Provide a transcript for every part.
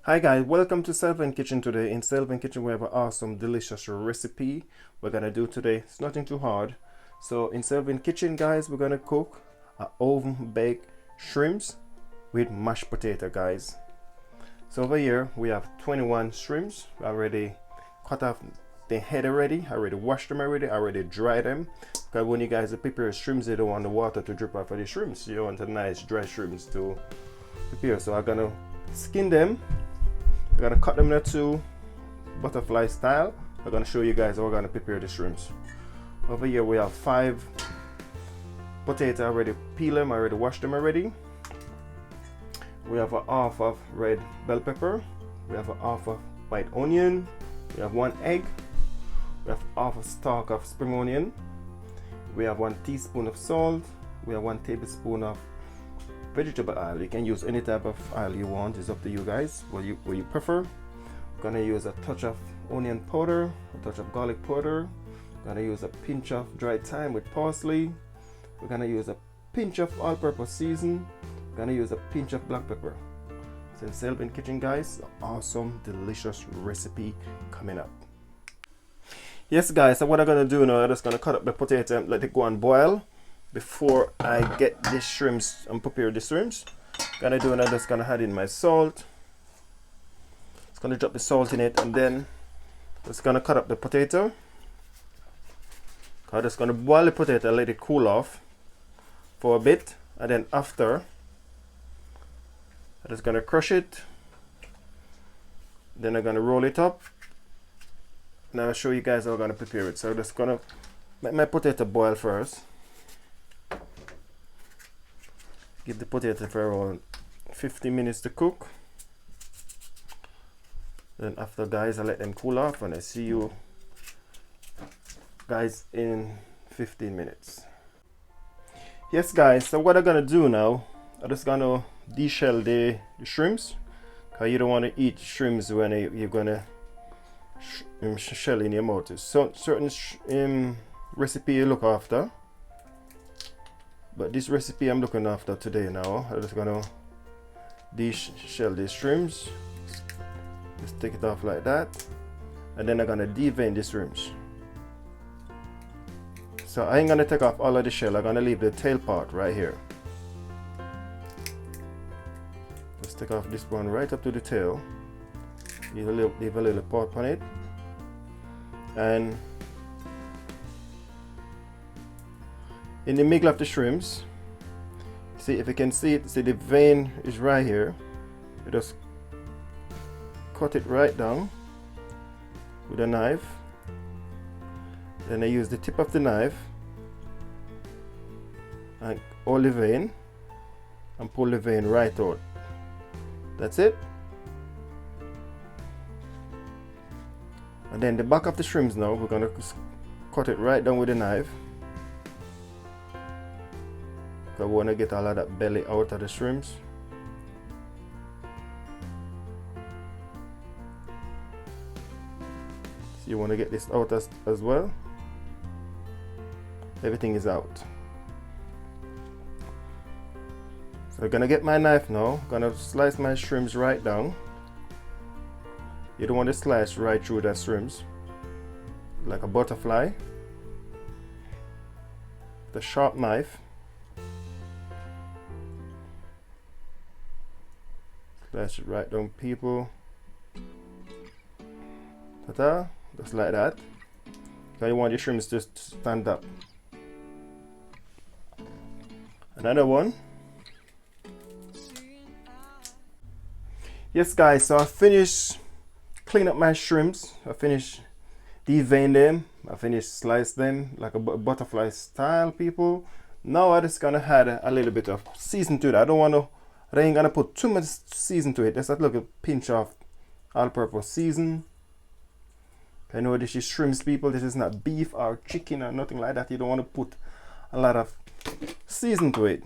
Hi guys, welcome to Selvin Kitchen. Today in Selvin Kitchen we have an awesome delicious recipe we're gonna do today. It's nothing too hard. So in Selvin Kitchen guys, we're gonna cook a oven baked shrimps with mashed potato guys. So over here we have 21 shrimps. We already cut off the head already. I already washed them already. I already dried them. Because when you guys prepare shrimps, you don't want the water to drip off of the shrimps. You want a nice dry shrimps to prepare. So I'm gonna skin them. We're gonna cut them into butterfly style. I'm gonna show you guys how we're gonna prepare the shrimps. Over here we have 5 potatoes already peeled them, already washed them already. We have a half of red bell pepper. We have a half of white onion. We have 1 egg. We have half a stalk of spring onion. We have 1 teaspoon of salt. We have 1 tablespoon of vegetable oil. You can use any type of oil you want. It's up to you guys what you prefer. I'm gonna use a touch of onion powder, a touch of garlic powder. I'm gonna use a pinch of dried thyme with parsley. We're gonna use a pinch of all-purpose season. I'm gonna use a pinch of black pepper. So in Selvin Kitchen guys, awesome delicious recipe coming up. Yes guys, so what I'm gonna do now, I'm just gonna cut up the potato and let it go and boil before I get the shrimps and prepare the shrimps. Gonna do, and I'm just gonna add in my salt. Just gonna drop the salt in it, and then just gonna cut up the potato. I'm just gonna boil the potato and let it cool off for a bit, and then after I'm just gonna crush it. Then I'm gonna roll it up. Now I'll show you guys how I'm gonna prepare it. So I'm just gonna make my potato boil first. Give the potato for around 50 minutes to cook. Then after guys, I let them cool off, and I see you guys in 15 minutes. Yes guys, so what I'm gonna do now, I'm just gonna deshell the shrimps, because you don't want to eat shrimps when you're gonna shell in your mouth. So certain recipe you look after, but this recipe I'm looking after today now. I'm just gonna deshell the shrimps. Just take it off like that, and then I'm gonna devein the shrimps. So I ain't gonna take off all of the shell. I'm gonna leave the tail part right here. Just take off this one right up to the tail. Leave a little part on it, and in the middle of the shrimps, see if you can see it, see the vein is right here. You just cut it right down with a knife. Then I use the tip of the knife and hold the vein and pull the vein right out. That's it. And then the back of the shrimps now, we're gonna cut it right down with a knife. I want to get all of that belly out of the shrimps. So you want to get this out as well. Everything is out. So I'm gonna get my knife now. Gonna slice my shrimps right down. You don't want to slice right through the shrimps like a butterfly. The sharp knife. Slice it right down, people. Ta-ta, just like that. Now you want your shrimps just to stand up. Another one. Yes guys, so I finished clean up my shrimps. I finished devein them. I finished slice them like a butterfly style, people. Now I'm just gonna add a little bit of season to it. I ain't gonna put too much season to it. Just a little pinch of all-purpose season. I know this is shrimps, people. This is not beef or chicken or nothing like that. You don't want to put a lot of season to it.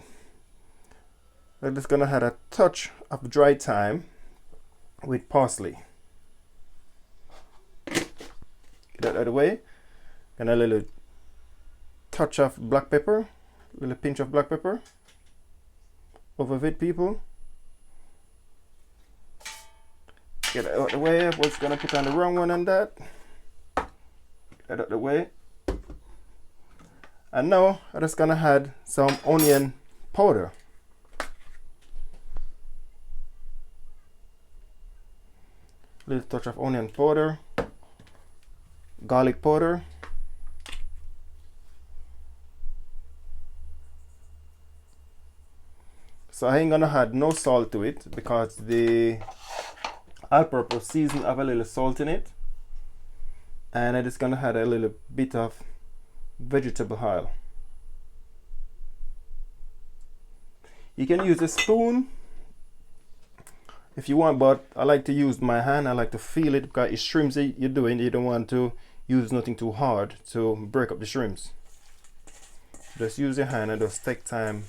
I'm just gonna add a touch of dried thyme with parsley. Get that out of the way. And a little touch of black pepper, a little pinch of black pepper over it, people. Get it out of the way. I was gonna put on the wrong one on that. Get it out of the way. And now I'm just gonna add some onion powder. Little touch of onion powder, garlic powder, so I ain't gonna add no salt to it because the all-purpose season have a little salt in it, and I'm just gonna add a little bit of vegetable oil. You can use a spoon if you want, but I like to use my hand. I like to feel it because it's shrimps that you're doing. You don't want to use nothing too hard to break up the shrimps. Just use your hand and just take time.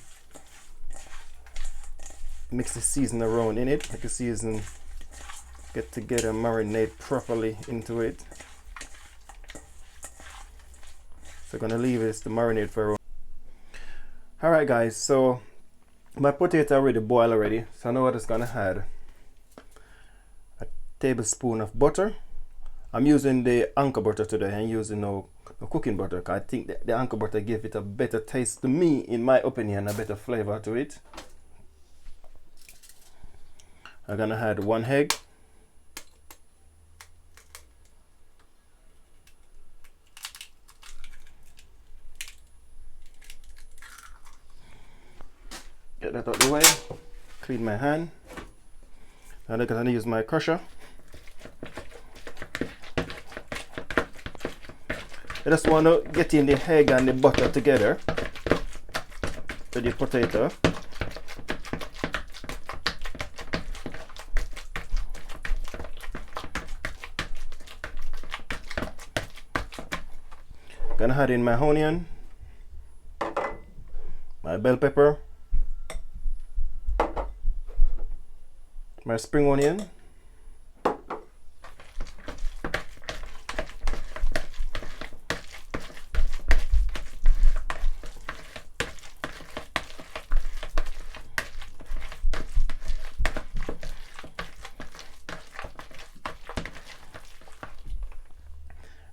Mix the season around in it. Make the season get together, marinate properly into it. So I'm gonna leave this to marinate for. Alright guys, so my potato already boiled already. So now I'm just gonna add a tablespoon of butter. I'm using the anchor butter today. I'm using no cooking butter because I think the anchor butter gives it a better taste to me, in my opinion, a better flavor to it. I'm gonna add 1 egg. Get that out of the way. Clean my hand. Now I'm gonna use my crusher. I just want to get in the egg and the butter together with the potato. Gonna add in my onion, my bell pepper, my spring onion,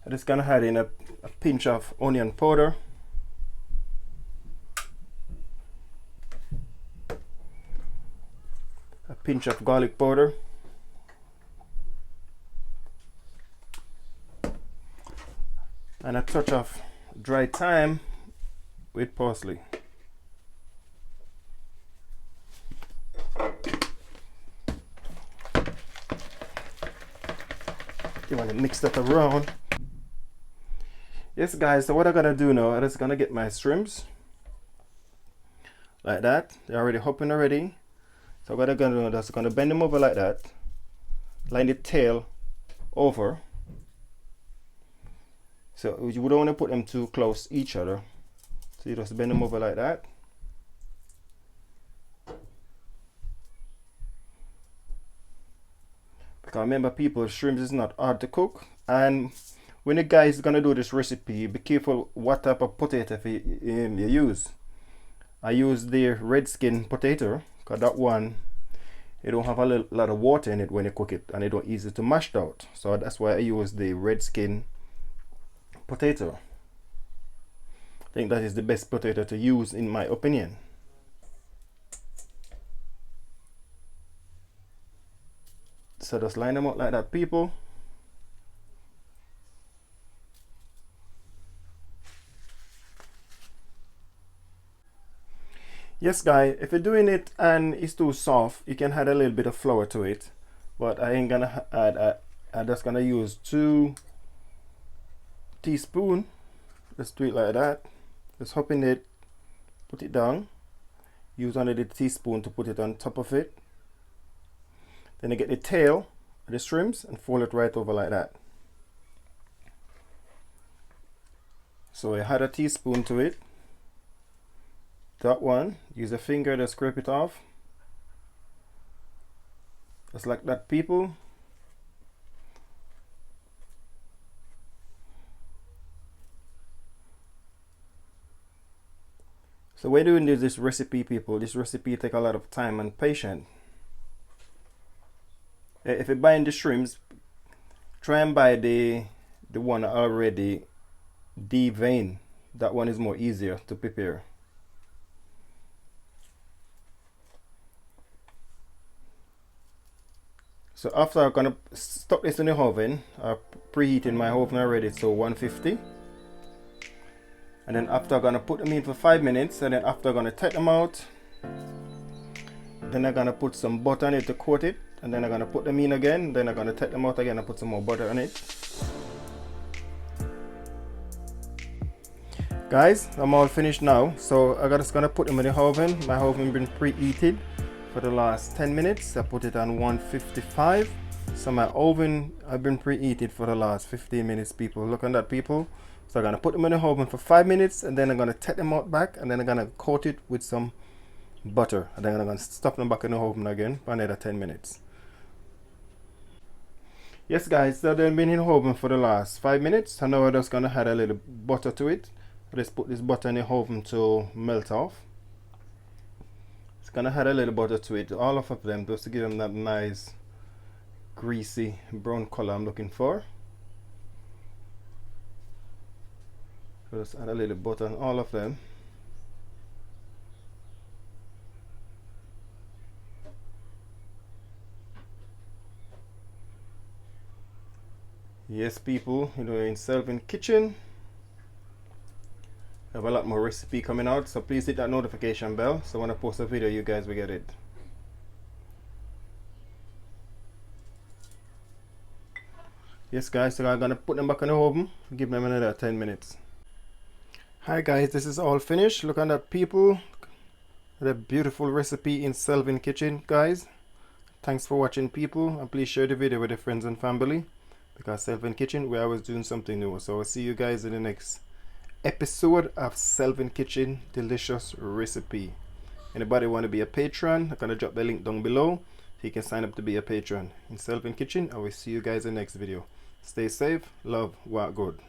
I'm just gonna add in a pinch of onion powder, a pinch of garlic powder, and a touch of dry thyme with parsley. You want to mix that around. Yes guys, so what I'm gonna do now, I'm just gonna get my shrimps like that. They're already hopping already. So what I'm gonna do is just gonna bend them over like that, line the tail over. So you don't want to put them too close to each other. So you just bend them over like that. Because remember people, shrimps is not hard to cook, and when the guy is gonna do this recipe, be careful what type of potato you use. I use the red skin potato because that one, it don't have a lot of water in it when you cook it, and it don't easy to mash out. So that's why I use the red skin potato. I think that is the best potato to use in my opinion. So just line them up like that, people. Yes guys, if you're doing it and it's too soft, you can add a little bit of flour to it, but I ain't gonna add, I'm just gonna use 2 teaspoons. Let's do it like that. Just hop in it, put it down, use only the teaspoon to put it on top of it. Then I get the tail of the shrimps and fold it right over like that. So I add a teaspoon to it. That one, use a finger to scrape it off. Just like that, people. So when doing this recipe, people, this recipe take a lot of time and patience. If you're buying the shrimps, try and buy the one already deveined. That one is more easier to prepare. So after I'm gonna stuck this in the oven, I preheating my oven already, so 150. And then after I'm gonna put them in for 5 minutes, and then after I'm gonna take them out. Then I'm gonna put some butter on it to coat it, and then I'm gonna put them in again. Then I'm gonna take them out again and put some more butter on it. Guys, I'm all finished now, so I'm just gonna put them in the oven. My oven been preheated for the last 10 minutes. I put it on 155. So my oven I've been preheated for the last 15 minutes, people. Look at that, people. So I'm gonna put them in the oven for 5 minutes, and then I'm gonna take them out back, and then I'm gonna coat it with some butter, and then I'm gonna stuff them back in the oven again for another 10 minutes. Yes guys, so they've been in the oven for the last 5 minutes, and now I'm just gonna add a little butter to it. Let's put this butter in the oven to melt off. It's gonna add a little butter to it, all of them, just to give them that nice greasy brown color I'm looking for. So just add a little butter on all of them. Yes people, you know, in Selvin Kitchen I have a lot more recipe coming out, so please hit that notification bell, so when I post a video you guys will get it. Yes guys, so I'm gonna put them back in the oven, give them another 10 minutes. Hi guys, this is all finished. Look at that, people. The beautiful recipe in Selvin Kitchen, guys. Thanks for watching, people, and please share the video with your friends and family, because Selvin Kitchen, we're always doing something new. So I'll see you guys in the next episode of Selvin Kitchen delicious recipe. Anybody want to be a patron, I'm gonna drop the link down below so you can sign up to be a patron in Selvin Kitchen. I will see you guys in the next video. Stay safe, love, work good.